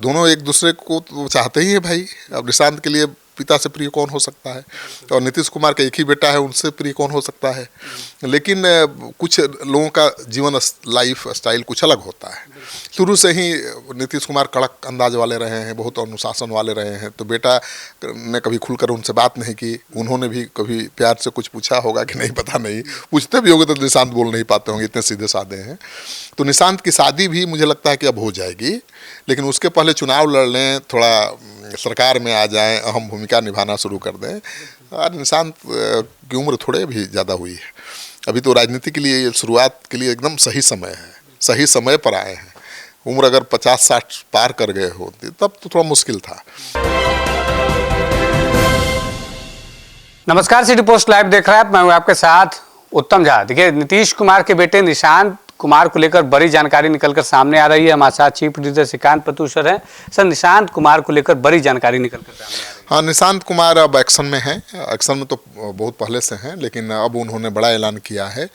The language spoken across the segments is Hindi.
दोनों एक दूसरे को तो चाहते ही हैं भाई। अब निशांत के लिए पिता से प्रिय कौन हो सकता है, और नीतीश कुमार का एक ही बेटा है, उनसे प्रिय कौन हो सकता है। लेकिन कुछ लोगों का जीवन लाइफ स्टाइल कुछ अलग होता है। शुरू से ही नीतीश कुमार कड़क अंदाज वाले रहे हैं, बहुत अनुशासन वाले रहे हैं, तो बेटा ने कभी खुलकर उनसे बात नहीं की। उन्होंने भी कभी प्यार से कुछ पूछा होगा कि नहीं, पता नहीं, पूछते भी होंगे तो निशांत बोल नहीं पाते होंगे, इतने सीधे साधे हैं। तो निशांत की शादी भी मुझे लगता है कि अब हो जाएगी, लेकिन उसके पहले चुनाव लड़ लें, थोड़ा सरकार में आ जाएं, अहम भूमिका निभाना शुरू कर दें। और निशांत की उम्र थोड़े भी ज़्यादा हुई है, अभी तो राजनीति के लिए शुरुआत के लिए एकदम सही समय है, सही समय पर आए हैं। उम्र अगर 50-60 पार कर गए होते तब तो थोड़ा मुश्किल था। नमस्कार, सिटी पोस्ट लाइव देख रहा है, मैं हूं आपके साथ उत्तम झा। देखिए, नीतीश कुमार के बेटे निशांत कुमार को लेकर बड़ी जानकारी निकलकर सामने आ रही है। हमारे साथ चीफ एडिटर श्रीकांत पतुशर हैं। सर, निशांत कुमार को लेकर बड़ी जानकारी निकलकर सामने आ रही है। हाँ, निशांत कुमार अब एक्शन में हैं। एक्शन में तो बहुत पहले से हैं, लेकिन अब उन्होंने बड़ा ऐलान किया है।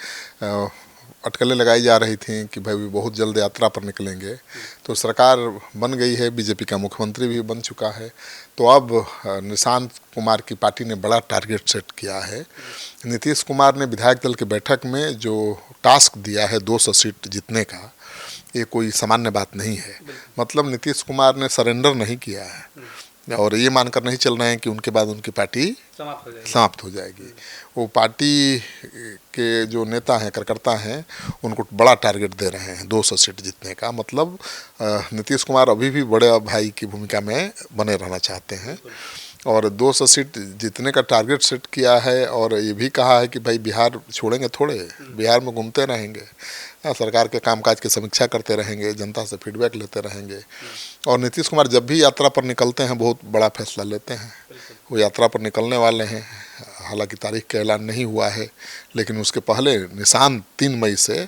अटकलें लगाई जा रही थी कि भाई बहुत जल्द यात्रा पर निकलेंगे, तो सरकार बन गई है, बीजेपी का मुख्यमंत्री भी बन चुका है। तो अब निशांत कुमार की पार्टी ने बड़ा टारगेट सेट किया है। नीतीश कुमार ने विधायक दल की बैठक में जो टास्क दिया है 200 सीट जीतने का, ये कोई सामान्य बात नहीं है। मतलब नीतीश कुमार ने सरेंडर नहीं किया है, और ये मानकर नहीं चल रहे हैं कि उनके बाद उनकी पार्टी समाप्त हो जाएगी। वो पार्टी के जो नेता हैं, कार्यकर्ता हैं, उनको बड़ा टारगेट दे रहे हैं 200 सीट जीतने का। मतलब नीतीश कुमार अभी भी बड़े भाई की भूमिका में बने रहना चाहते हैं, और 200 सीट जीतने का टारगेट सेट किया है। और ये भी कहा है कि भाई बिहार छोड़ेंगे थोड़े, बिहार में घूमते रहेंगे, सरकार के कामकाज की समीक्षा करते रहेंगे, जनता से फीडबैक लेते रहेंगे। और नीतीश कुमार जब भी यात्रा पर निकलते हैं बहुत बड़ा फैसला लेते हैं। वो यात्रा पर निकलने वाले हैं, हालांकि तारीख का ऐलान नहीं हुआ है, लेकिन उसके पहले निशांत 3 मई से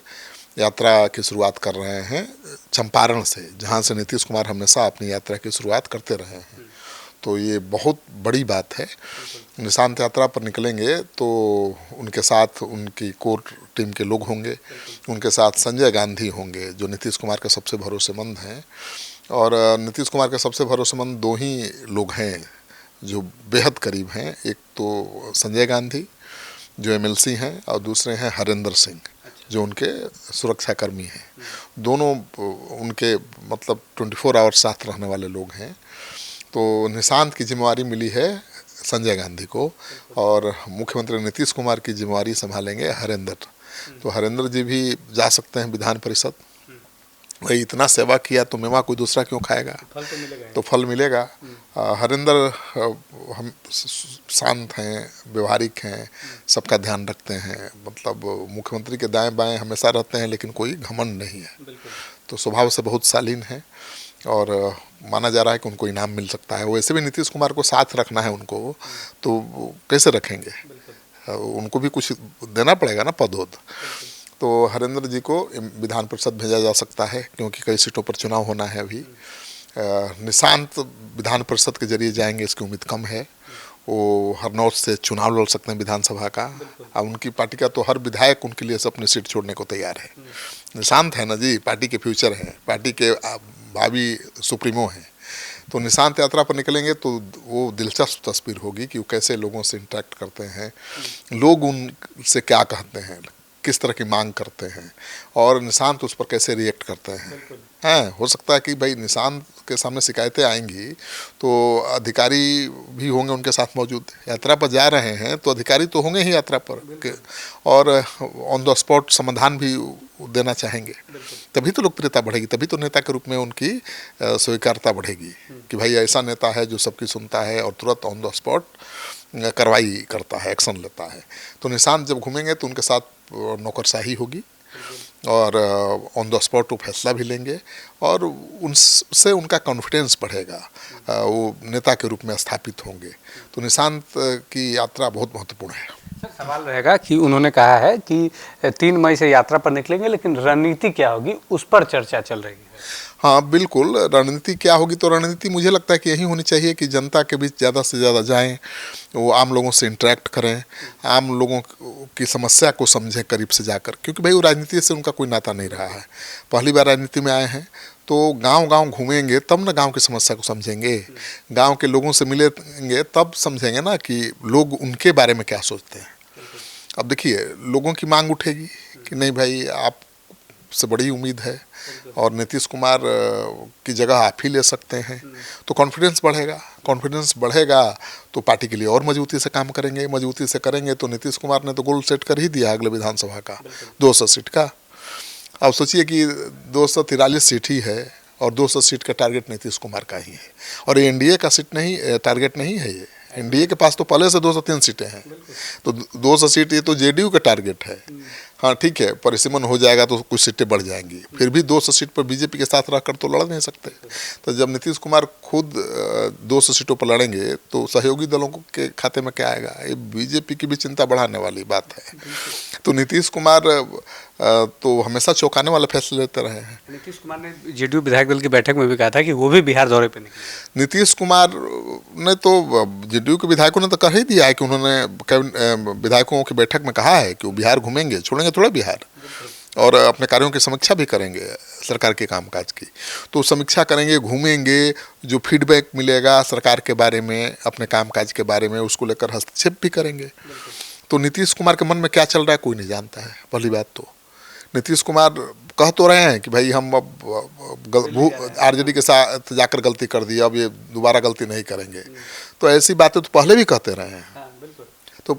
यात्रा की शुरुआत कर रहे हैं चंपारण से, जहां से नीतीश कुमार हमेशा अपनी यात्रा की शुरुआत करते रहे हैं। तो ये बहुत बड़ी बात है। निशांत यात्रा पर निकलेंगे तो उनके साथ उनकी कोर टीम के लोग होंगे, उनके साथ संजय गांधी होंगे, जो नीतीश कुमार के सबसे भरोसेमंद हैं। और नीतीश कुमार के सबसे भरोसेमंद 2 ही लोग हैं जो बेहद करीब हैं। एक तो संजय गांधी जो MLC हैं, और दूसरे हैं हरेंद्र सिंह जो उनके सुरक्षाकर्मी हैं। दोनों उनके मतलब 24 आवर्स साथ रहने वाले लोग हैं। तो निशांत की जिम्मेवारी मिली है संजय गांधी को, और मुख्यमंत्री नीतीश कुमार की जिम्मेवारी संभालेंगे हरेंद्र। तो हरेंद्र जी भी जा सकते हैं विधान परिषद। भाई इतना सेवा किया तो मेवा कोई दूसरा क्यों खाएगा, तो फल मिलेगा। हरेंद्र हम शांत हैं, व्यवहारिक हैं, सबका ध्यान रखते हैं, मतलब मुख्यमंत्री के दाएं बाएं हमेशा रहते हैं, लेकिन कोई घमंड नहीं है। तो स्वभाव से बहुत शालीन है, और माना जा रहा है कि उनको इनाम मिल सकता है। वैसे भी नीतीश कुमार को साथ रखना है उनको, तो कैसे रखेंगे, उनको भी कुछ देना पड़ेगा ना, पद। तो हरेंद्र जी को विधान परिषद भेजा जा सकता है, क्योंकि कई सीटों पर चुनाव होना है अभी। निशांत विधान परिषद के जरिए जाएंगे, इसकी उम्मीद कम है। वो हरनौत से चुनाव लड़ सकते हैं विधानसभा का, और उनकी पार्टी का तो हर विधायक उनके लिए अपनी सीट छोड़ने को तैयार है। निशांत है ना जी, पार्टी के फ्यूचर हैं, पार्टी के भावी सुप्रीमो हैं। तो निशांत यात्रा पर निकलेंगे तो वो दिलचस्प तस्वीर होगी कि वो कैसे लोगों से इंटरेक्ट करते हैं, लोग उनसे क्या कहते हैं, किस तरह की मांग करते हैं, और निशांत उस पर कैसे रिएक्ट करते हैं। हो सकता है कि भाई निशांत के सामने शिकायतें आएंगी तो अधिकारी भी होंगे उनके साथ मौजूद। यात्रा पर जा रहे हैं तो अधिकारी तो होंगे ही यात्रा पर, और ऑन द स्पॉट समाधान भी देना चाहेंगे। तभी तो लोकप्रियता बढ़ेगी, तभी तो नेता के रूप में उनकी स्वीकार्यता बढ़ेगी कि भाई ऐसा नेता है जो सबकी सुनता है और तुरंत ऑन द स्पॉट कार्रवाई करता है, एक्शन लेता है। तो निशांत जब घूमेंगे तो उनके साथ नौकरशाही होगी, और ऑन द स्पॉट वो फैसला भी लेंगे, और उनसे उनका कॉन्फिडेंस बढ़ेगा, वो नेता के रूप में स्थापित होंगे। तो निशांत की यात्रा बहुत महत्वपूर्ण है। सर, सवाल रहेगा कि उन्होंने कहा है कि 3 मई से यात्रा पर निकलेंगे, लेकिन रणनीति क्या होगी उस पर चर्चा चल रही है। हाँ बिल्कुल, रणनीति क्या होगी, तो रणनीति मुझे लगता है कि यही होनी चाहिए कि जनता के बीच ज़्यादा से ज़्यादा जाएं, वो आम लोगों से इंटरेक्ट करें, आम लोगों की समस्या को समझें करीब से जाकर, क्योंकि भाई वो राजनीति से उनका कोई नाता नहीं रहा है, पहली बार राजनीति में आए हैं। तो गांव-गांव घूमेंगे तब ना गांव की समस्या को समझेंगे, गांव के लोगों से मिलेंगे तब समझेंगे ना कि लोग उनके बारे में क्या सोचते हैं। अब देखिए लोगों की मांग उठेगी कि नहीं भाई आपसे बड़ी उम्मीद है और नीतीश कुमार की जगह आप ही ले सकते हैं, तो कॉन्फिडेंस बढ़ेगा। कॉन्फिडेंस बढ़ेगा तो पार्टी के लिए और मजबूती से काम करेंगे, मजबूती से करेंगे तो नीतीश कुमार ने तो गोल सेट कर ही दिया अगले विधानसभा का 200 सीट का। अब सोचिए कि 243 सीट ही है और 200 सीट का टारगेट नीतीश कुमार का ही है, और ये एनडीए का सीट नहीं, टारगेट नहीं है। ये एनडीए के पास तो पहले से 203 सीटें हैं, तो 200 सीट ये तो जेडीयू का टारगेट है। हाँ ठीक है, परिसीमन हो जाएगा तो कुछ सीटें बढ़ जाएंगी, फिर भी 200 सीट पर बीजेपी के साथ रहकर तो लड़ नहीं सकते। तो जब नीतीश कुमार खुद 200 सीटों पर लड़ेंगे तो सहयोगी दलों के खाते में क्या आएगा, ये बीजेपी की भी चिंता बढ़ाने वाली बात है। तो नीतीश कुमार तो हमेशा चौंकाने वाले फैसले लेते रहे हैं। नीतीश कुमार ने जेडीयू विधायक दल की बैठक में भी कहा था कि वो भी बिहार दौरे पर निकले। नीतीश कुमार ने तो जेडीयू के विधायकों ने तो कह ही दिया है कि उन्होंने विधायकों की बैठक में कहा है कि वो बिहार घूमेंगे, छोड़ेंगे थोड़ा बिहार, और अपने कार्यों की समीक्षा भी करेंगे सरकार के कामकाज की। तो समीक्षा करेंगे, घूमेंगे, जो फीडबैक मिलेगा सरकार के बारे में, अपने कामकाज के बारे में, उसको लेकर हस्तक्षेप भी करेंगे। तो नीतीश कुमार के मन में क्या चल रहा है कोई नहीं जानता है। पहली बात तो नीतीश कुमार कह तो रहे हैं कि भाई हम अब आरजेडी के साथ जाकर गलती कर दी, अब ये दोबारा गलती नहीं करेंगे। तो ऐसी बातें तो पहले भी कहते रहे हैं, तो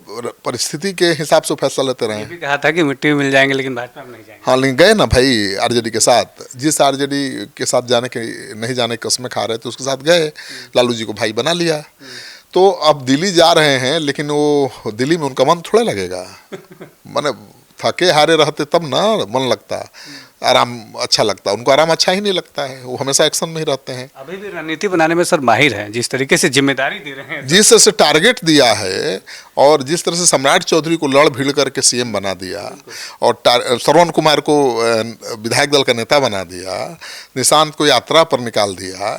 परिस्थिति के हिसाब से फैसला लेते रहे हैं। भी कहा था कि मिट्टी में मिल जाएंगे लेकिन भाजपा में नहीं जाएंगे। हाँ लेकिन गए ना भाई आरजेडी के साथ, जिस आरजेडी के साथ जाने के नहीं जाने की कसमें खा रहे थे उसके साथ गए, लालू जी को भाई बना लिया। तो अब दिल्ली जा रहे हैं, लेकिन वो दिल्ली में उनका मन थोड़ा लगेगा। माने थके हारे रहते तब ना मन लगता, आराम अच्छा लगता, उनको आराम अच्छा ही नहीं लगता है, वो हमेशा एक्शन में ही रहते हैं। अभी भी रणनीति बनाने में सर माहिर हैं, जिस तरीके से जिम्मेदारी दे रहे हैं, जिस तरह से टारगेट दिया है और जिस तरह से सम्राट चौधरी को लड़ भिड़ करके सीएम बना दिया और श्रवण कुमार को विधायक दल का नेता बना दिया, निशांत को यात्रा पर निकाल दिया,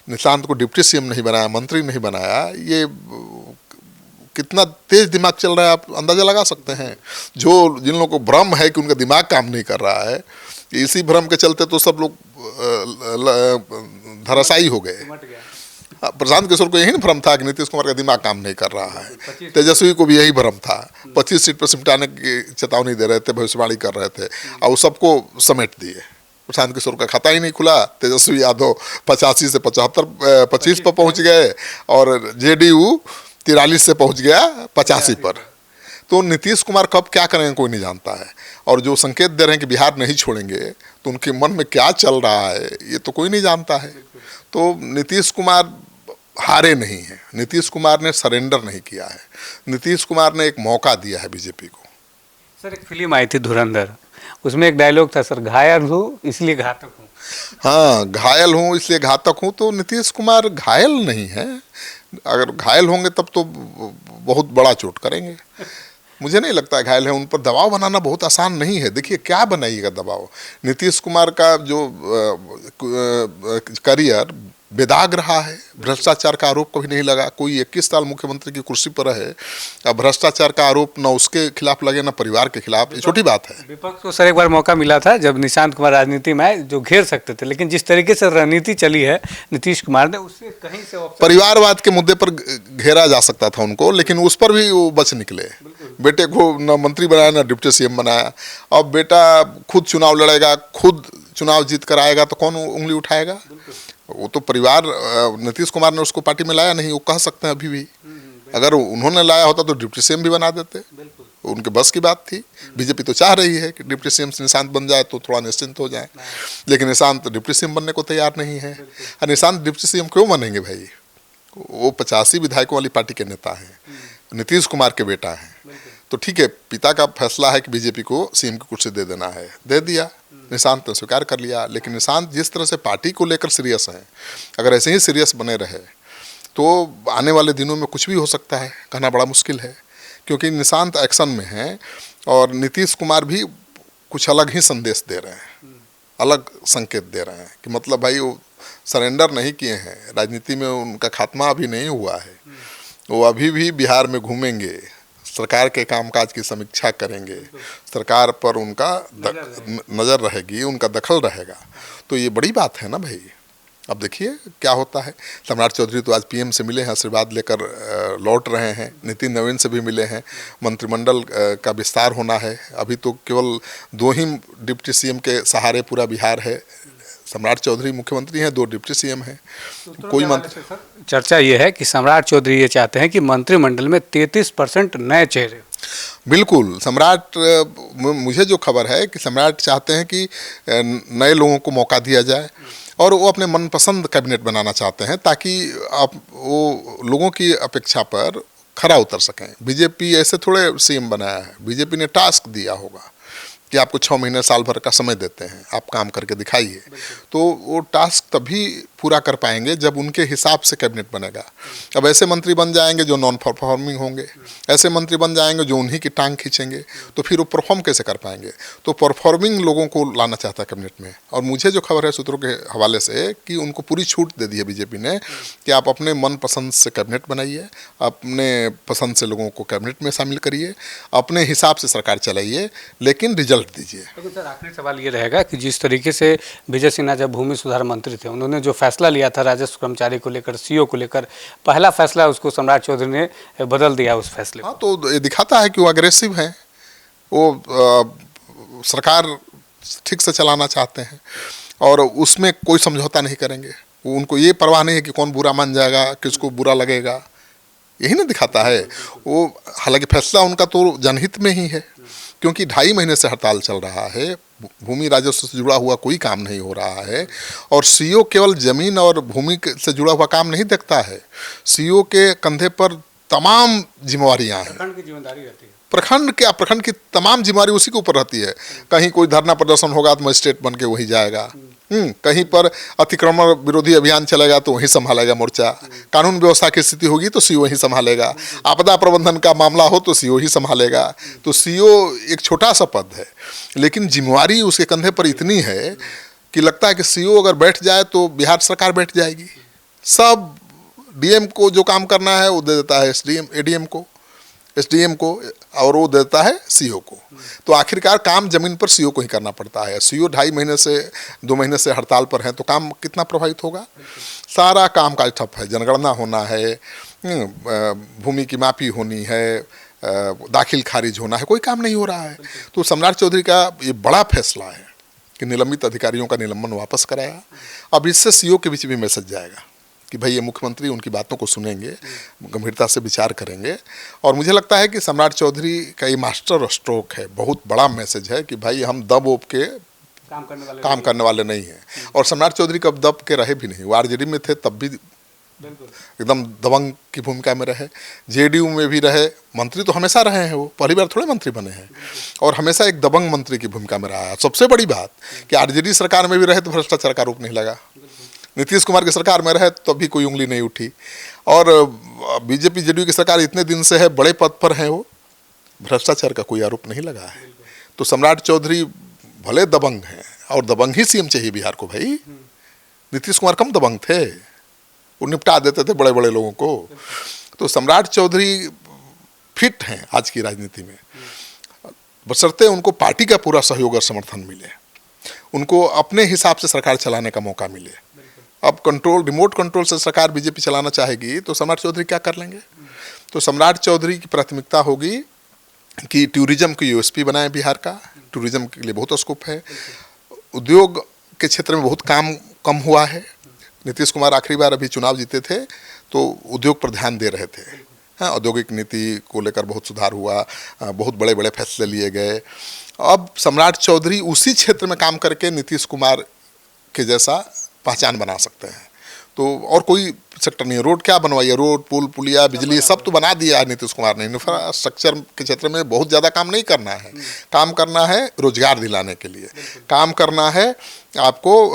निशांत को डिप्टी सीएम नहीं बनाया, मंत्री नहीं बनाया, ये कितना तेज दिमाग चल रहा है आप अंदाजा लगा सकते हैं। जो जिन लोगों को भ्रम है कि उनका दिमाग काम नहीं कर रहा है, इसी भ्रम के चलते तो सब लोग धराशायी हो गए। प्रशांत किशोर को यही ना भ्रम था कि नीतीश कुमार का दिमाग काम नहीं कर रहा है, तेजस्वी को भी यही भ्रम था, 25 सीट पर सिमटाने की चेतावनी दे रहे थे, भविष्यवाणी कर रहे थे, और सबको समेट दिए। प्रशांत किशोर का खाता ही नहीं खुला, तेजस्वी यादव 85 से 25 पर पहुंच गए और जेडीयू 43 से पहुंच गया 85 पर। तो नीतीश कुमार कब क्या करेंगे कोई नहीं जानता है, और जो संकेत दे रहे हैं कि बिहार नहीं छोड़ेंगे, तो उनके मन में क्या चल रहा है ये तो कोई नहीं जानता है। तो नीतीश कुमार हारे नहीं हैं, नीतीश कुमार ने सरेंडर नहीं किया है, नीतीश कुमार ने एक मौका दिया है बीजेपी को। सर एक फिल्म आई थी धुरंधर, उसमें एक डायलॉग था सर, घायल हूँ इसलिए घातक हूँ। हाँ, घायल हूँ इसलिए घातक हूँ, तो नीतीश कुमार घायल नहीं है। अगर घायल होंगे तब तो बहुत बड़ा चोट करेंगे। मुझे नहीं लगता घायल है, उन पर दबाव बनाना बहुत आसान नहीं है। देखिए क्या बनाइएगा दबाव। नीतीश कुमार का जो करियर बेदाग रहा है, भ्रष्टाचार का आरोप कभी नहीं लगा, कोई 21 साल मुख्यमंत्री की कुर्सी पर है, अब भ्रष्टाचार का आरोप न उसके खिलाफ लगे न परिवार के खिलाफ, ये छोटी बात है। विपक्ष को सर एक बार मौका मिला था जब निशांत कुमार राजनीति में आए, जो घेर सकते थे, लेकिन जिस तरीके से रणनीति चली है नीतीश कुमार ने, उससे कहीं से परिवारवाद के मुद्दे पर घेरा जा सकता था उनको, लेकिन उस पर भी वो बच निकले। बेटे को न मंत्री बनाया न डिप्टी सीएम बनाया। अब बेटा खुद चुनाव लड़ेगा, खुद चुनाव जीत कर आएगा तो कौन उंगली उठाएगा? वो तो परिवार, नीतीश कुमार ने उसको पार्टी में लाया नहीं, वो कह सकते हैं अभी भी। अगर उन्होंने लाया होता तो डिप्टी सीएम भी बना देते, उनके बस की बात थी। बीजेपी तो चाह रही है कि डिप्टी सीएम से निशांत बन जाए तो थोड़ा निश्चिंत हो जाए, लेकिन निशांत डिप्टी सीएम बनने को तैयार नहीं है। और निशांत डिप्टी सीएम क्यों बनेंगे भाई? वो 85 विधायकों वाली पार्टी के नेता हैं, नीतीश कुमार के बेटा हैं। तो ठीक है, पिता का फैसला है कि बीजेपी को सीएम की कुर्सी दे देना है, दे दिया, निशांत ने स्वीकार कर लिया। लेकिन निशांत जिस तरह से पार्टी को लेकर सीरियस है, अगर ऐसे ही सीरियस बने रहे तो आने वाले दिनों में कुछ भी हो सकता है, कहना बड़ा मुश्किल है। क्योंकि निशांत एक्शन में है और नीतीश कुमार भी कुछ अलग ही संदेश दे रहे हैं, अलग संकेत दे रहे हैं कि मतलब भाई वो सरेंडर नहीं किए हैं, राजनीति में उनका खात्मा अभी नहीं हुआ है, वो अभी भी बिहार में घूमेंगे, सरकार के कामकाज की समीक्षा करेंगे, सरकार पर उनका नज़र रहेगी, उनका दखल रहेगा, तो ये बड़ी बात है ना भाई। अब देखिए क्या होता है। सम्राट चौधरी तो आज पीएम से मिले हैं, आशीर्वाद लेकर लौट रहे हैं। नितिन नवीन से भी मिले हैं। मंत्रिमंडल का विस्तार होना है। अभी तो केवल 2 ही डिप्टी सीएम के सहारे पूरा बिहार है। सम्राट चौधरी मुख्यमंत्री हैं, 2 डिप्टी सीएम हैं, कोई मंत्री। चर्चा ये है कि सम्राट चौधरी ये चाहते हैं कि मंत्रिमंडल में 33% नए चेहरे। बिल्कुल, सम्राट, मुझे जो खबर है कि सम्राट चाहते हैं कि नए लोगों को मौका दिया जाए और वो अपने मनपसंद कैबिनेट बनाना चाहते हैं, ताकि आप वो लोगों की अपेक्षा पर खरा उतर सकें। बीजेपी ऐसे थोड़े सीएम बनाया है। बीजेपी ने टास्क दिया होगा कि आपको 6 महीने साल भर का समय देते हैं, आप काम करके दिखाइए। तो वो टास्क तभी पूरा कर पाएंगे जब उनके हिसाब से कैबिनेट बनेगा। अब ऐसे मंत्री बन जाएंगे जो नॉन परफॉर्मिंग होंगे, ऐसे मंत्री बन जाएंगे जो उन्हीं की टांग खींचेंगे, तो फिर वो परफॉर्म कैसे कर पाएंगे। तो परफॉर्मिंग लोगों को लाना चाहता है कैबिनेट में। और मुझे जो खबर है सूत्रों के हवाले से कि उनको पूरी छूट दे दी है बीजेपी ने कि आप अपने मन पसंद से कैबिनेट बनाइए, अपने पसंद से लोगों को कैबिनेट में शामिल करिए, अपने हिसाब से सरकार चलाइए, लेकिन रिजल्ट दीजिए। लेकिन सर आखिरी सवाल ये रहेगा कि जिस तरीके से विजय सिन्हा जब भूमि सुधार मंत्री थे, उन्होंने जो फैसला लिया था राजस्व कर्मचारी को लेकर, सीओ को लेकर, पहला फैसला उसको सम्राट चौधरी ने बदल दिया उस फैसले। हाँ, तो ये दिखाता है कि वो अग्रेसिव हैं, वो सरकार ठीक से चलाना चाहते हैं और उसमें कोई समझौता नहीं करेंगे। उनको ये परवाह नहीं है कि कौन बुरा मान जाएगा, किसको बुरा लगेगा, यही ना दिखाता है वो। हालांकि फैसला उनका तो जनहित में ही है, क्योंकि 2.5 महीने से हड़ताल चल रहा है, भूमि राजस्व से जुड़ा हुआ कोई काम नहीं हो रहा है। और सीओ केवल जमीन और भूमि से जुड़ा हुआ काम नहीं देखता है, सीओ के कंधे पर तमाम जिम्मेवारियां हैं। प्रखंड की जिम्मेदारी रहती है। प्रखंड की तमाम जिम्मेवारी उसी के ऊपर रहती है। कहीं कोई धरना प्रदर्शन होगा तो मजिस्ट्रेट बन के वही जाएगा, कहीं पर अतिक्रमण विरोधी अभियान चलेगा तो वही संभालेगा मोर्चा, कानून व्यवस्था की स्थिति होगी तो सीओ ही संभालेगा, आपदा प्रबंधन का मामला हो तो सीओ ही संभालेगा। तो सीओ एक छोटा सा पद है, लेकिन जिम्मेवारी उसके कंधे पर इतनी है कि लगता है कि सीओ अगर बैठ जाए तो बिहार सरकार बैठ जाएगी। सब डीएम को जो काम करना है वो दे देता है एसडीएम को और वो देता है सीओ को। तो आखिरकार काम जमीन पर सीओ को ही करना पड़ता है। सीओ 2 महीने से हड़ताल पर है, तो काम कितना प्रभावित होगा। सारा काम काज ठप है, जनगणना होना है, भूमि की मापी होनी है, दाखिल खारिज होना है, कोई काम नहीं हो रहा है। तो सम्राट चौधरी का ये बड़ा फैसला है कि निलंबित अधिकारियों का निलंबन वापस कराया। अब इससे सीओ के बीच भी मैसेज जाएगा कि भाई ये मुख्यमंत्री उनकी बातों को सुनेंगे, गंभीरता से विचार करेंगे। और मुझे लगता है कि सम्राट चौधरी का ये मास्टर स्ट्रोक है, बहुत बड़ा मैसेज है कि भाई हम दब ओप के काम करने वाले नहीं हैं। और सम्राट चौधरी कब दब के रहे भी नहीं, वो आरजेडी में थे तब भी एकदम दबंग की भूमिका में रहे, जेडीयू में भी रहे, मंत्री तो हमेशा रहे हैं, वो पहली बार थोड़े मंत्री बने हैं, और हमेशा एक दबंग मंत्री की भूमिका में रहा है। सबसे बड़ी बात कि आरजेडी सरकार में भी रहे तो भ्रष्टाचार का आरोप नहीं लगा, नीतीश कुमार की सरकार में रहे तो भी कोई उंगली नहीं उठी, और बीजेपी जेडीयू की सरकार इतने दिन से है, बड़े पद पर है, वो भ्रष्टाचार का कोई आरोप नहीं लगा है। तो सम्राट चौधरी भले दबंग हैं, और दबंग ही सीएम चाहिए बिहार को भाई। नीतीश कुमार कम दबंग थे, वो निपटा देते थे बड़े बड़े लोगों को। तो सम्राट चौधरी फिट हैं आज की राजनीति में, बशर्ते उनको पार्टी का पूरा सहयोग और समर्थन मिले, उनको अपने हिसाब से सरकार चलाने का मौका मिले। अब रिमोट कंट्रोल से सरकार बीजेपी चलाना चाहेगी तो सम्राट चौधरी क्या कर लेंगे। तो सम्राट चौधरी की प्राथमिकता होगी कि टूरिज्म को यूएसपी बनाए बिहार का। टूरिज्म के लिए बहुत स्कोप है, उद्योग के क्षेत्र में बहुत काम कम हुआ है। नीतीश कुमार आखिरी बार अभी चुनाव जीते थे तो उद्योग पर ध्यान दे रहे थे, हाँ, औद्योगिक नीति को लेकर बहुत सुधार हुआ, बहुत बड़े बड़े फैसले लिए गए। अब सम्राट चौधरी उसी क्षेत्र में काम करके नीतीश कुमार के जैसा पहचान बना सकते हैं। तो और कोई सेक्टर नहीं है। रोड क्या बनवाइए, रोड, पुल, पुलिया, बिजली सब तो बना दिया है नीतीश कुमार ने। इंफ्रास्ट्रक्चर के क्षेत्र में बहुत ज़्यादा काम नहीं करना है, काम करना है रोजगार दिलाने के लिए, काम करना है आपको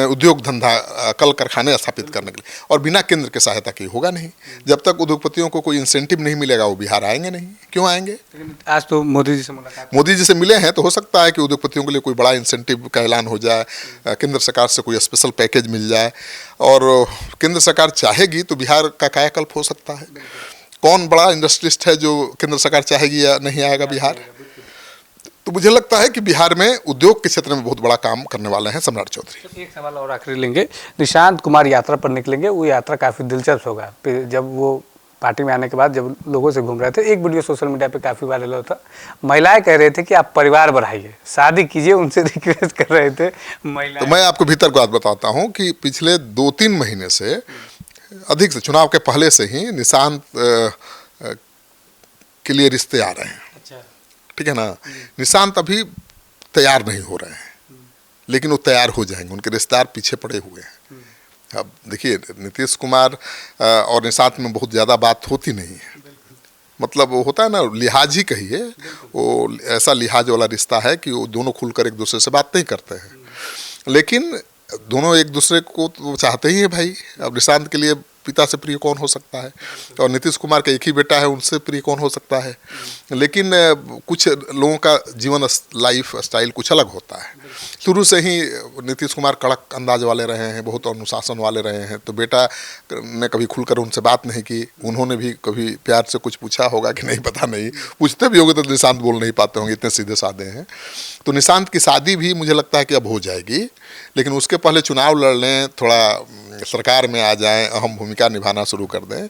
उद्योग धंधा, कल कारखाने स्थापित करने के लिए, और बिना केंद्र के सहायता की होगा नहीं। जब तक उद्योगपतियों को कोई इंसेंटिव नहीं मिलेगा वो बिहार आएंगे नहीं। क्यों आएंगे? आज तो मोदी जी से मिले हैं तो हो सकता है कि उद्योगपतियों के लिए कोई बड़ा इंसेंटिव का ऐलान हो जाए, केंद्र सरकार से कोई स्पेशल पैकेज मिल जाए, और केंद्र सरकार चाहेगी तो बिहार का कायाकल्प हो सकता है। कौन बड़ा इंडस्ट्रियलिस्ट है जो केंद्र सरकार चाहेगी या नहीं आएगा बिहार। तो मुझे लगता है कि बिहार में उद्योग के क्षेत्र में बहुत बड़ा काम करने वाले हैं सम्राट चौधरी। एक सवाल और आखिरी लेंगे। निशांत कुमार यात्रा पर निकलेंगे, वो यात्रा काफ़ी दिलचस्प होगा। जब वो पार्टी में आने के बाद जब लोगों से घूम रहे थे, एक वीडियो सोशल मीडिया पे काफ़ी वायरल हुआ था। महिलाएं कह रहे थे कि आप परिवार बढ़ाइए, शादी कीजिए, उनसे रिक्वेस्ट कर रहे थे महिलाएं। तो मैं आपको भीतर की बात बताता हूँ कि पिछले 2-3 महीने से अधिक से, चुनाव के पहले से ही निशांत के लिए रिश्ते आ रहे हैं। अच्छा, ठीक है ना। निशांत अभी तैयार नहीं हो रहे हैं, लेकिन वो तैयार हो जाएंगे, उनके रिश्तेदार पीछे पड़े हुए हैं। अब देखिए, नीतीश कुमार और निशांत में बहुत ज़्यादा बात होती नहीं है, मतलब वो होता है ना, लिहाज ही कहिए, वो ऐसा लिहाज वाला रिश्ता है कि वो दोनों खुलकर एक दूसरे से बात नहीं करते हैं, लेकिन दोनों एक दूसरे को तो चाहते ही है भाई। अब निशांत के लिए पिता से प्रिय कौन हो सकता है, और नीतीश कुमार का एक ही बेटा है, उनसे प्रिय कौन हो सकता है। लेकिन कुछ लोगों का जीवन लाइफ स्टाइल कुछ अलग होता है। शुरू से ही नीतीश कुमार कड़क अंदाज वाले रहे हैं, बहुत अनुशासन वाले रहे हैं, तो बेटा ने कभी खुलकर उनसे बात नहीं की। उन्होंने भी कभी प्यार से कुछ पूछा होगा कि नहीं, पता नहीं, पूछते भी होंगे तो निशांत बोल नहीं पाते होंगे, इतने सीधे साधे हैं। तो निशांत की शादी भी मुझे लगता है कि अब हो जाएगी, लेकिन उसके पहले चुनाव लड़ लें, थोड़ा सरकार में आ जाएं, अहम भूमिका निभाना शुरू कर दें।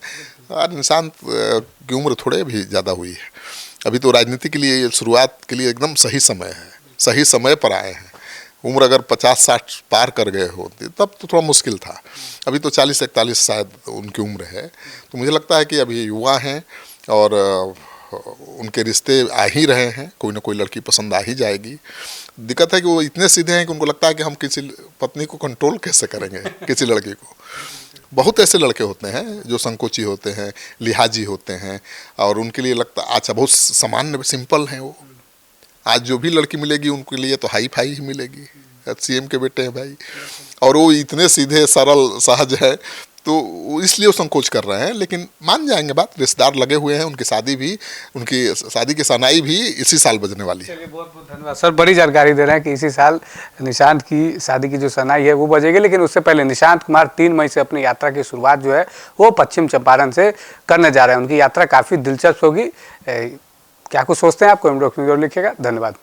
और निशांत की उम्र थोड़े भी ज़्यादा हुई है, अभी तो राजनीति के लिए शुरुआत के लिए एकदम सही समय है, सही समय पर आए हैं। उम्र अगर 50-60 पार कर गए होते तब तो थोड़ा मुश्किल था, अभी तो 40-41 शायद उनकी उम्र है। तो मुझे लगता है कि अभी युवा हैं और उनके रिश्ते आ ही रहे हैं, कोई ना कोई लड़की पसंद आ ही जाएगी। दिक्कत है कि वो इतने सीधे हैं कि उनको लगता है कि हम किसी पत्नी को कंट्रोल कैसे करेंगे, किसी लड़की को। बहुत ऐसे लड़के होते हैं जो संकोची होते हैं, लिहाजी होते हैं, और उनके लिए लगता अच्छा बहुत सामान्य सिंपल हैं वो। आज जो भी लड़की मिलेगी उनके लिए तो हाई फाई ही मिलेगी, सीएम के बेटे हैं भाई, और वो इतने सीधे सरल सहज है, तो इसलिए वो संकोच कर रहे हैं। लेकिन मान जाएंगे बात, रिश्तेदार लगे हुए हैं, उनकी शादी भी, उनकी शादी की सनाई भी इसी साल बजने वाली है। चलिए, बहुत बहुत धन्यवाद सर, बड़ी जानकारी दे रहे हैं कि इसी साल निशांत की शादी की जो सनाई है वो बजेगी। लेकिन उससे पहले निशांत कुमार 3 मई से अपनी यात्रा की शुरुआत जो है वो पश्चिम चंपारण से करने जा रहे हैं। उनकी यात्रा काफ़ी दिलचस्प होगी। क्या कुछ सोचते हैं आप, कमेंट बॉक्स में जरूर लिखिएगा। धन्यवाद।